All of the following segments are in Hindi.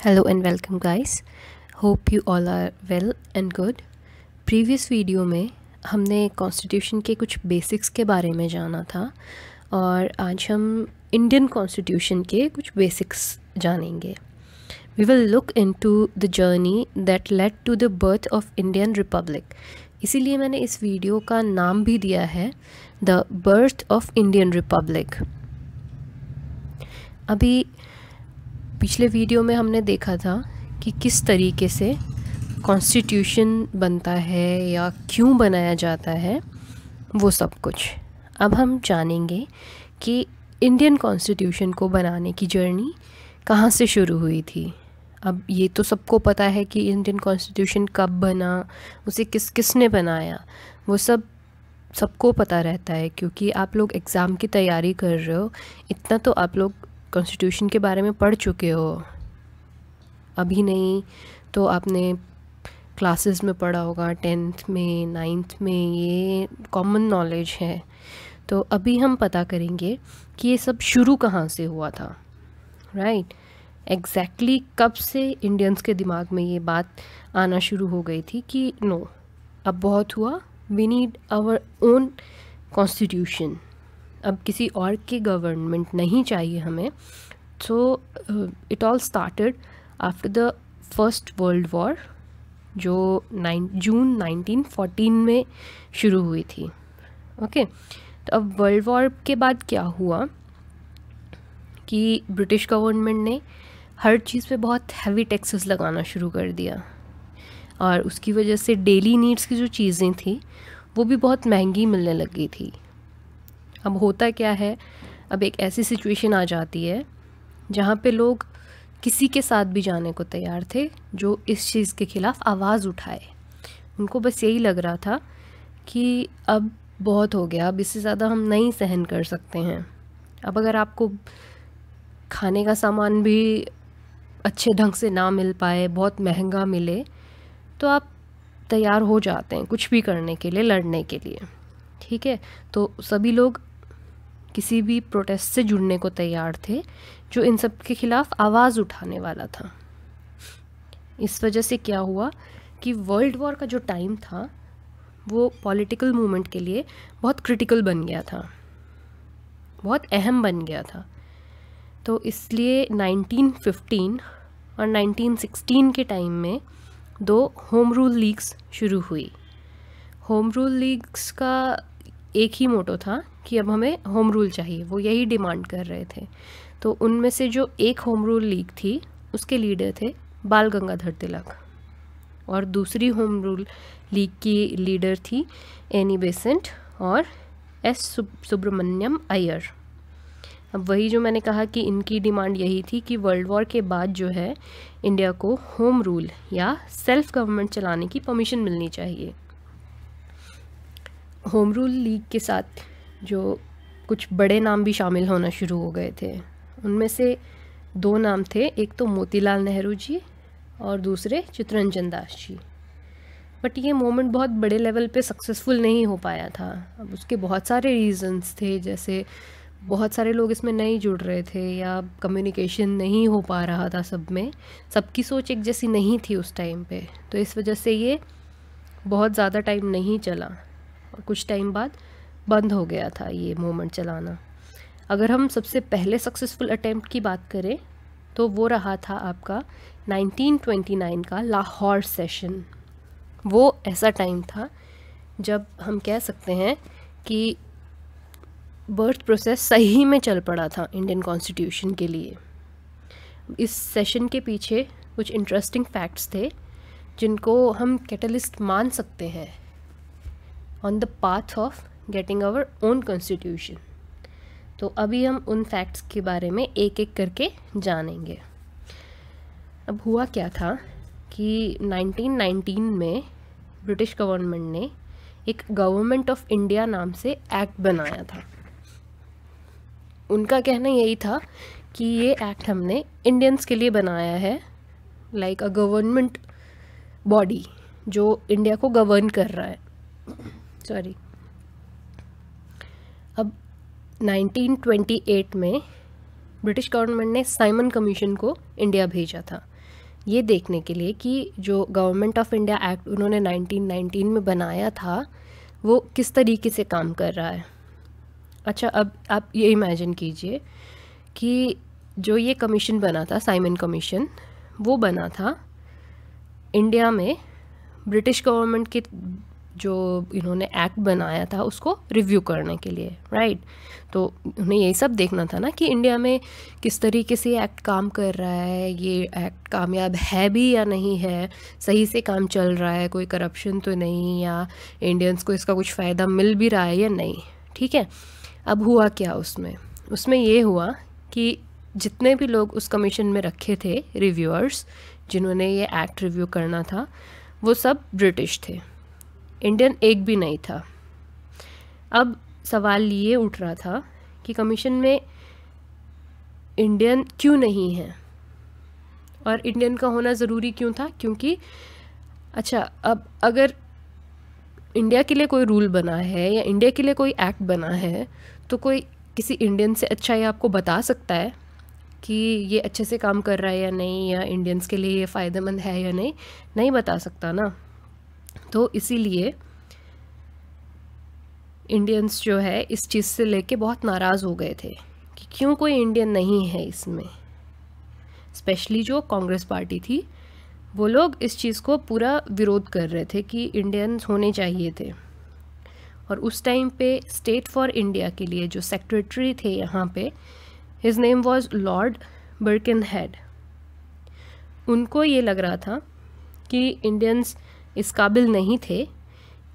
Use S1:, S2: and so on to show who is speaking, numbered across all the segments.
S1: Hello and welcome guys. Hope you all are well and good. Previous video में हमने कॉन्स्टिट्यूशन के कुछ बेसिक्स के बारे में जाना था और आज हम इंडियन कॉन्स्टिट्यूशन के कुछ बेसिक्स जानेंगे. We will look into the journey that led to the birth of Indian republic. इसीलिए मैंने इस वीडियो का नाम भी दिया है the birth of Indian republic. अभी पिछले वीडियो में हमने देखा था कि किस तरीके से कॉन्स्टिट्यूशन बनता है या क्यों बनाया जाता है, वो सब कुछ. अब हम जानेंगे कि इंडियन कॉन्स्टिट्यूशन को बनाने की जर्नी कहाँ से शुरू हुई थी. अब ये तो सबको पता है कि इंडियन कॉन्स्टिट्यूशन कब बना, उसे किसने बनाया, वो सबको पता रहता है क्योंकि आप लोग एग्ज़ाम की तैयारी कर रहे हो. इतना तो आप लोग कॉन्स्टिट्यूशन के बारे में पढ़ चुके हो. अभी नहीं तो आपने क्लासेस में पढ़ा होगा, 10th में 9th में, ये कॉमन नॉलेज है. तो अभी हम पता करेंगे कि ये सब शुरू कहाँ से हुआ था. राइट, एग्जैक्टली कब से इंडियंस के दिमाग में ये बात आना शुरू हो गई थी कि नो, अब बहुत हुआ, we need our own constitution. अब किसी और की गवर्नमेंट नहीं चाहिए हमें. So it all started after the first world war जो जून 1914 में शुरू हुई थी. ओके, तो अब वर्ल्ड वॉर के बाद क्या हुआ कि ब्रिटिश गवर्नमेंट ने हर चीज़ पे बहुत हैवी टैक्सेस लगाना शुरू कर दिया और उसकी वजह से डेली नीड्स की जो चीज़ें थी वो भी बहुत महंगी मिलने लगी थी. अब होता क्या है, अब एक ऐसी सिचुएशन आ जाती है जहाँ पे लोग किसी के साथ भी जाने को तैयार थे जो इस चीज़ के ख़िलाफ़ आवाज़ उठाए. उनको बस यही लग रहा था कि अब बहुत हो गया, अब इससे ज़्यादा हम नहीं सहन कर सकते हैं. अब अगर आपको खाने का सामान भी अच्छे ढंग से ना मिल पाए, बहुत महंगा मिले, तो आप तैयार हो जाते हैं कुछ भी करने के लिए, लड़ने के लिए. ठीक है, तो सभी लोग किसी भी प्रोटेस्ट से जुड़ने को तैयार थे जो इन सब के ख़िलाफ़ आवाज़ उठाने वाला था. इस वजह से क्या हुआ कि वर्ल्ड वॉर का जो टाइम था वो पॉलिटिकल मूवमेंट के लिए बहुत क्रिटिकल बन गया था, बहुत अहम बन गया था. तो इसलिए 1915 और 1916 के टाइम में 2 होम रूल लीग्स शुरू हुई. होम रूल लीग्स का एक ही मोटो था कि अब हमें होम रूल चाहिए, वो यही डिमांड कर रहे थे. तो उनमें से जो एक होम रूल लीग थी उसके लीडर थे बाल गंगाधर तिलक और दूसरी होम रूल लीग की लीडर थी एनी बेसेंट और एस सुब्रमण्यम अय्यर. अब वही जो मैंने कहा कि इनकी डिमांड यही थी कि वर्ल्ड वॉर के बाद जो है इंडिया को होम रूल या सेल्फ गवर्नमेंट चलाने की परमिशन मिलनी चाहिए. होम रूल लीग के साथ जो कुछ बड़े नाम भी शामिल होना शुरू हो गए थे. उनमें से 2 नाम थे, एक तो मोतीलाल नेहरू जी और दूसरे चित्तरंजन दास जी. बट ये मूवमेंट बहुत बड़े लेवल पे सक्सेसफुल नहीं हो पाया था. अब उसके बहुत सारे रीजंस थे, जैसे बहुत सारे लोग इसमें नहीं जुड़ रहे थे या कम्युनिकेशन नहीं हो पा रहा था सब में, सबकी सोच एक जैसी नहीं थी उस टाइम पे. तो इस वजह से ये बहुत ज़्यादा टाइम नहीं चला और कुछ टाइम बाद बंद हो गया था ये मूवमेंट चलाना. अगर हम सबसे पहले सक्सेसफुल अटेम्प्ट की बात करें तो वो रहा था आपका 1929 का लाहौर सेशन. वो ऐसा टाइम था जब हम कह सकते हैं कि बर्थ प्रोसेस सही में चल पड़ा था इंडियन कॉन्स्टिट्यूशन के लिए. इस सेशन के पीछे कुछ इंटरेस्टिंग फैक्ट्स थे जिनको हम कैटलिस्ट मान सकते हैं on the path of getting our own constitution. तो अभी हम उन फैक्ट्स के बारे में एक एक करके जानेंगे. अब हुआ क्या था कि 1919 में ब्रिटिश गवर्नमेंट ने एक गवर्नमेंट ऑफ इंडिया नाम से एक्ट बनाया था. उनका कहना यही था कि ये एक्ट हमने इंडियंस के लिए बनाया है, लाइक अ गवर्नमेंट बॉडी जो इंडिया को गवर्न कर रहा है. सॉरी, अब 1928 में ब्रिटिश गवर्नमेंट ने साइमन कमीशन को इंडिया भेजा था ये देखने के लिए कि जो गवर्नमेंट ऑफ इंडिया एक्ट उन्होंने 1919 में बनाया था वो किस तरीके से काम कर रहा है। अच्छा, अब आप ये इमेजिन कीजिए कि जो ये कमीशन बना था, साइमन कमीशन, वो बना था इंडिया में ब्रिटिश गवर्नमेंट के जो इन्होंने एक्ट बनाया था उसको रिव्यू करने के लिए, राइट। तो उन्हें यही सब देखना था ना कि इंडिया में किस तरीके से ये एक्ट काम कर रहा है, ये एक्ट कामयाब है भी या नहीं है, सही से काम चल रहा है, कोई करप्शन तो नहीं, या इंडियंस को इसका कुछ फ़ायदा मिल भी रहा है या नहीं। ठीक है, अब हुआ क्या उसमें ये हुआ कि जितने भी लोग उस कमीशन में रखे थे, रिव्यूअर्स जिन्होंने ये एक्ट रिव्यू करना था, वो सब ब्रिटिश थे, इंडियन एक भी नहीं था। अब सवाल ये उठ रहा था कि कमीशन में इंडियन क्यों नहीं है, और इंडियन का होना ज़रूरी क्यों था, क्योंकि अच्छा, अब अगर इंडिया के लिए कोई रूल बना है या इंडिया के लिए कोई एक्ट बना है तो कोई किसी इंडियन से अच्छा ये आपको बता सकता है कि ये अच्छे से काम कर रहा है या नहीं, या इंडियंस के लिए ये फ़ायदेमंद है या नहीं, नहीं बता सकता ना। तो इसीलिए इंडियंस जो है इस चीज़ से लेके बहुत नाराज़ हो गए थे कि क्यों कोई इंडियन नहीं है इसमें। स्पेशली जो कांग्रेस पार्टी थी, वो लोग इस चीज़ को पूरा विरोध कर रहे थे कि इंडियंस होने चाहिए थे। और उस टाइम पे स्टेट फॉर इंडिया के लिए जो सेक्रेटरी थे यहाँ पे, हिज नेम वाज लॉर्ड बर्किनहेड, उनको ये लग रहा था कि इंडियंस इस काबिल नहीं थे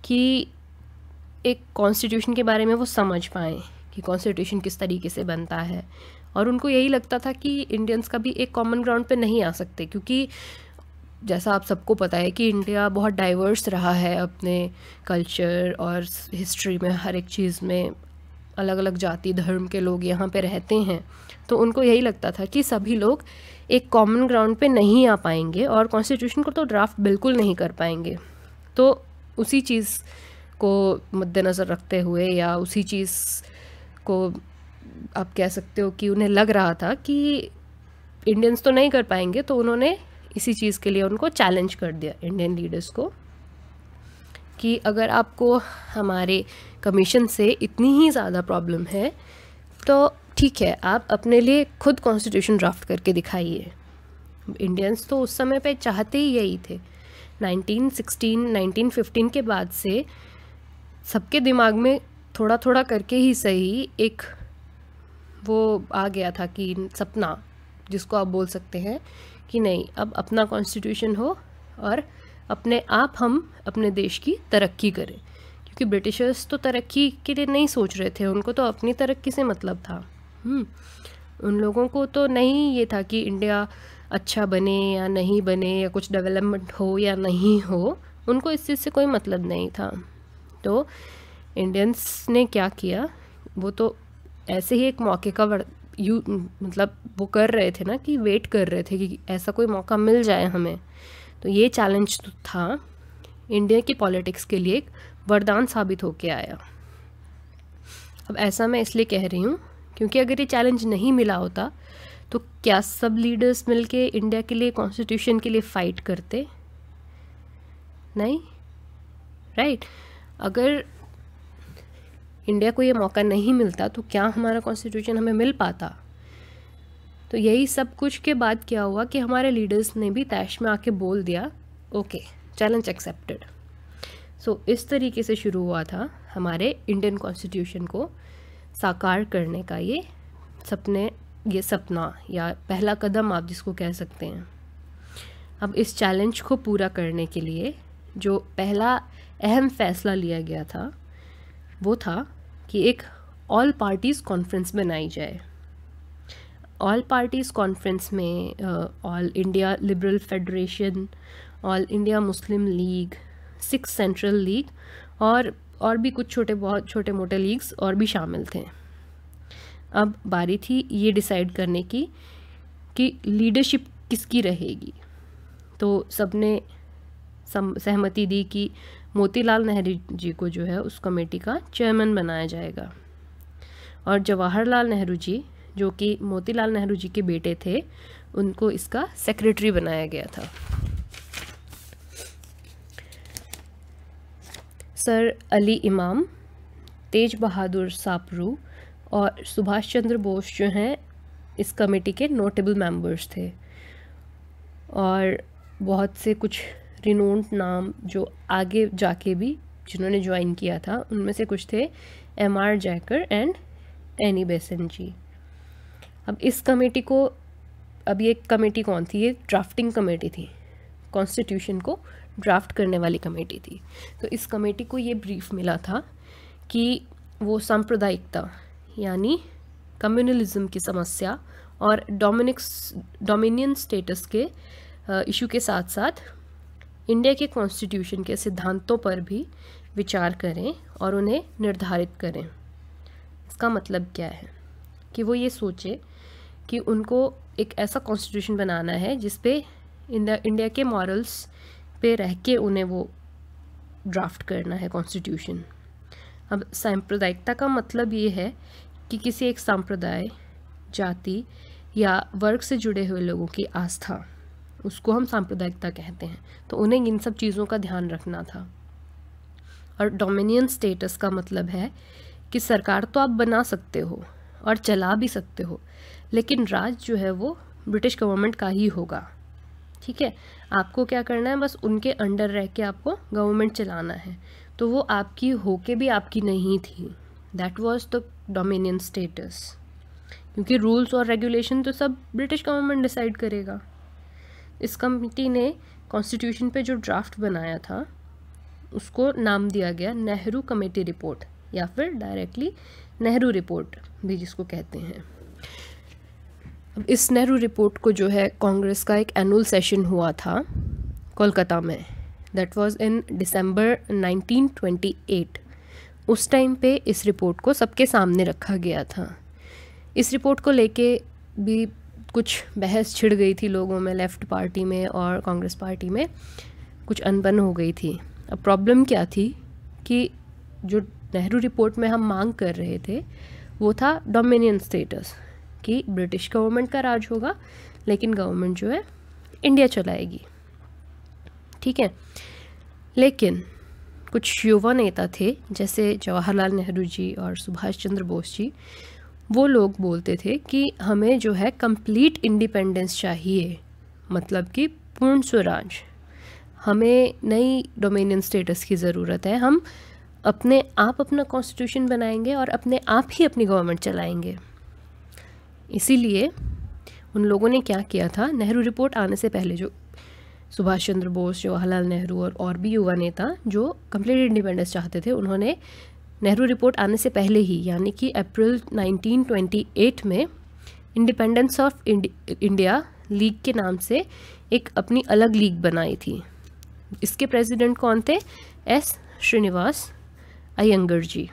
S1: कि एक कॉन्स्टिट्यूशन के बारे में वो समझ पाएँ कि कॉन्स्टिट्यूशन किस तरीके से बनता है। और उनको यही लगता था कि इंडियंस कभी एक कॉमन ग्राउंड पे नहीं आ सकते, क्योंकि जैसा आप सबको पता है कि इंडिया बहुत डाइवर्स रहा है अपने कल्चर और हिस्ट्री में, हर एक चीज़ में अलग अलग जाति धर्म के लोग यहाँ पे रहते हैं। तो उनको यही लगता था कि सभी लोग एक कॉमन ग्राउंड पे नहीं आ पाएंगे और कॉन्स्टिट्यूशन को तो ड्राफ्ट बिल्कुल नहीं कर पाएंगे। तो उसी चीज़ को मद्देनज़र रखते हुए, या उसी चीज़ को आप कह सकते हो कि उन्हें लग रहा था कि इंडियंस तो नहीं कर पाएंगे, तो उन्होंने इसी चीज़ के लिए उनको चैलेंज कर दिया इंडियन लीडर्स को कि अगर आपको हमारे कमीशन से इतनी ही ज़्यादा प्रॉब्लम है तो ठीक है, आप अपने लिए खुद कॉन्स्टिट्यूशन ड्राफ्ट करके दिखाइए। इंडियंस तो उस समय पे चाहते ही यही थे। 1916 1915 के बाद से सबके दिमाग में थोड़ा थोड़ा करके ही सही एक वो आ गया था कि सपना, जिसको आप बोल सकते हैं कि नहीं, अब अपना कॉन्स्टिट्यूशन हो और अपने आप हम अपने देश की तरक्की करें। क्योंकि ब्रिटिशर्स तो तरक्की के लिए नहीं सोच रहे थे, उनको तो अपनी तरक्की से मतलब था। उन लोगों को तो नहीं ये था कि इंडिया अच्छा बने या नहीं बने, या कुछ डेवलपमेंट हो या नहीं हो, उनको इस चीज़ से कोई मतलब नहीं था। तो इंडियंस ने क्या किया, वो तो ऐसे ही एक मौके का मतलब वो कर रहे थे ना कि वेट कर रहे थे कि ऐसा कोई मौका मिल जाए हमें। तो ये चैलेंज तो था इंडिया की पॉलिटिक्स के लिए एक वरदान साबित होके आया। अब ऐसा मैं इसलिए कह रही हूँ क्योंकि अगर ये चैलेंज नहीं मिला होता तो क्या सब लीडर्स मिलके इंडिया के लिए कॉन्स्टिट्यूशन के लिए फ़ाइट करते? नहीं, राइट। अगर इंडिया को ये मौका नहीं मिलता तो क्या हमारा कॉन्स्टिट्यूशन हमें मिल पाता? तो यही सब कुछ के बाद क्या हुआ कि हमारे लीडर्स ने भी तैश में आके बोल दिया, ओके, चैलेंज एक्सेप्टेड। सो इस तरीके से शुरू हुआ था हमारे इंडियन कॉन्स्टिट्यूशन को साकार करने का ये सपना या पहला कदम आप जिसको कह सकते हैं। अब इस चैलेंज को पूरा करने के लिए जो पहला अहम फैसला लिया गया था वो था कि एक ऑल पार्टीज़ कॉन्फ्रेंस बनाई जाए। ऑल पार्टीज़ कॉन्फ्रेंस में all India liberal federation, all India Muslim league, six central league और भी कुछ बहुत छोटे मोटे लीग्स और भी शामिल थे। अब बारी थी ये डिसाइड करने की कि लीडरशिप किसकी रहेगी। तो सबने सहमति दी कि मोतीलाल नेहरू जी को जो है उस कमेटी का चेयरमैन बनाया जाएगा, और जवाहरलाल नेहरू जी, जो कि मोतीलाल नेहरू जी के बेटे थे, उनको इसका सेक्रेटरी बनाया गया था। सर अली इमाम, तेज बहादुर सापरू और सुभाष चंद्र बोस जो हैं इस कमेटी के नोटेबल मेंबर्स थे, और बहुत से कुछ रिनोन्ड नाम जो आगे जाके भी जिन्होंने ज्वाइन किया था उनमें से कुछ थे M.R. जैकर एंड एनी बेसेंट जी। अब इस कमेटी को, अब ये कमेटी कौन थी? ये ड्राफ्टिंग कमेटी थी, कॉन्स्टिट्यूशन को ड्राफ्ट करने वाली कमेटी थी। तो इस कमेटी को ये ब्रीफ मिला था कि वो सांप्रदायिकता यानी कम्युनलिज्म की समस्या और डोमिनियन स्टेटस के इशू के साथ साथ इंडिया के कॉन्स्टिट्यूशन के सिद्धांतों पर भी विचार करें और उन्हें निर्धारित करें। इसका मतलब क्या है कि वो ये सोचे कि उनको एक ऐसा कॉन्स्टिट्यूशन बनाना है जिस पे इंडिया के मॉरल्स पे रह के उन्हें वो ड्राफ्ट करना है कॉन्स्टिट्यूशन। अब सांप्रदायिकता का मतलब ये है कि किसी एक संप्रदाय, जाति या वर्ग से जुड़े हुए लोगों की आस्था, उसको हम सांप्रदायिकता कहते हैं। तो उन्हें इन सब चीज़ों का ध्यान रखना था। और डोमिनियन स्टेटस का मतलब है कि सरकार तो आप बना सकते हो और चला भी सकते हो, लेकिन राज जो है वो ब्रिटिश गवर्नमेंट का ही होगा। ठीक है, आपको क्या करना है, बस उनके अंडर रह के आपको गवर्नमेंट चलाना है। तो वो आपकी होके भी आपकी नहीं थी। That was the dominion status, क्योंकि रूल्स और रेगुलेशन तो सब ब्रिटिश गवर्नमेंट डिसाइड करेगा। इस कमेटी ने कॉन्स्टिट्यूशन पे जो ड्राफ्ट बनाया था उसको नाम दिया गया नेहरू कमेटी रिपोर्ट, या फिर डायरेक्टली नेहरू रिपोर्ट भी जिसको कहते हैं। अब इस नेहरू रिपोर्ट को जो है कांग्रेस का एक एनुअल सेशन हुआ था कोलकाता में, दैट वाज इन दिसंबर 1928। उस टाइम पे इस रिपोर्ट को सबके सामने रखा गया था। इस रिपोर्ट को लेके भी कुछ बहस छिड़ गई थी लोगों में, लेफ़्ट पार्टी में और कांग्रेस पार्टी में कुछ अनबन हो गई थी। अब प्रॉब्लम क्या थी कि जो नेहरू रिपोर्ट में हम मांग कर रहे थे वो था डोमिनियन स्टेटस, कि ब्रिटिश गवर्नमेंट का राज होगा लेकिन गवर्नमेंट जो है इंडिया चलाएगी। ठीक है, लेकिन कुछ युवा नेता थे जैसे जवाहरलाल नेहरू जी और सुभाष चंद्र बोस जी, वो लोग बोलते थे कि हमें जो है कंप्लीट इंडिपेंडेंस चाहिए, मतलब कि पूर्ण स्वराज, हमें नई डोमिनियन स्टेटस की ज़रूरत है, हम अपने आप अपना कॉन्स्टिट्यूशन बनाएंगे और अपने आप ही अपनी गवर्नमेंट चलाएंगे। इसीलिए उन लोगों ने क्या किया था, नेहरू रिपोर्ट आने से पहले जो सुभाष चंद्र बोस, जवाहरलाल नेहरू और भी युवा नेता जो कंप्लीट इंडिपेंडेंस चाहते थे, उन्होंने नेहरू रिपोर्ट आने से पहले ही यानी कि अप्रैल 1928 में इंडिपेंडेंस ऑफ इंडिया लीग के नाम से एक अपनी अलग लीग बनाई थी। इसके प्रेसिडेंट कौन थे? एस श्रीनिवास अयंगर जी।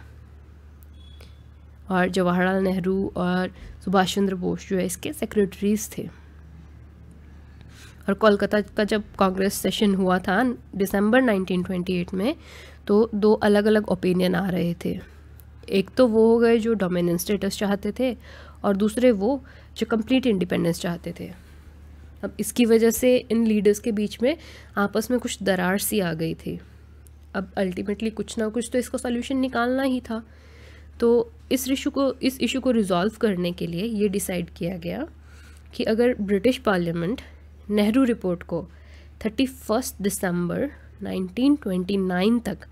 S1: और जवाहरलाल नेहरू और सुभाष चंद्र बोस जो है इसके सेक्रेटरीज थे। और कोलकाता का जब कांग्रेस सेशन हुआ था दिसंबर 1928 में, तो दो अलग अलग ओपिनियन आ रहे थे। एक तो वो हो गए जो डोमिनियन स्टेटस चाहते थे और दूसरे वो जो कंप्लीट इंडिपेंडेंस चाहते थे। अब इसकी वजह से इन लीडर्स के बीच में आपस में कुछ दरार सी आ गई थी। अब अल्टीमेटली कुछ ना कुछ तो इसको सॉल्यूशन निकालना ही था। तो इस इशू को रिजॉल्व करने के लिए ये डिसाइड किया गया कि अगर ब्रिटिश पार्लियामेंट नेहरू रिपोर्ट को 31 दिसंबर 1929 तक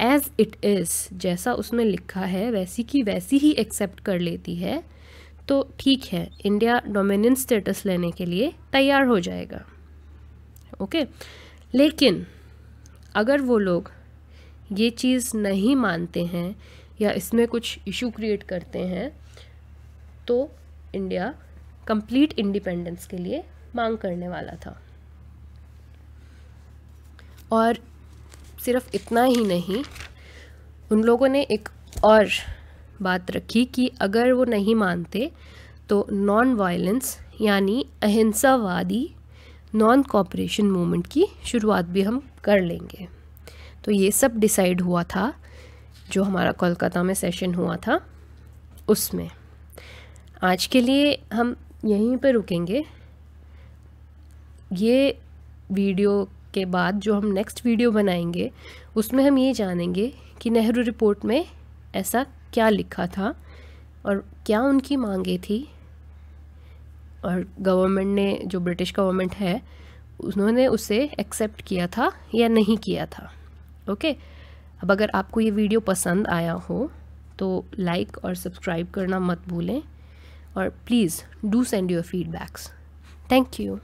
S1: एज इट इज़, जैसा उसमें लिखा है वैसी की वैसी ही एक्सेप्ट कर लेती है, तो ठीक है, इंडिया डोमिनियन स्टेटस लेने के लिए तैयार हो जाएगा। ओके, लेकिन अगर वो लोग ये चीज़ नहीं मानते हैं या इसमें कुछ इशू क्रिएट करते हैं, तो इंडिया कंप्लीट इंडिपेंडेंस के लिए मांग करने वाला था। और सिर्फ इतना ही नहीं, उन लोगों ने एक और बात रखी कि अगर वो नहीं मानते तो नॉन वायलेंस यानी अहिंसावादी नॉन कॉपरेशन मूवमेंट की शुरुआत भी हम कर लेंगे। तो ये सब डिसाइड हुआ था जो हमारा कोलकाता में सेशन हुआ था उसमें। आज के लिए हम यहीं पर रुकेंगे, ये वीडियो के बाद जो हम नेक्स्ट वीडियो बनाएंगे उसमें हम ये जानेंगे कि नेहरू रिपोर्ट में ऐसा क्या लिखा था और क्या उनकी मांगे थी, और गवर्नमेंट ने, जो ब्रिटिश गवर्नमेंट है, उन्होंने उसे एक्सेप्ट किया था या नहीं किया था। ओके, अब अगर आपको ये वीडियो पसंद आया हो तो लाइक और सब्सक्राइब करना मत भूलें, और please do send your feedbacks. Thank you.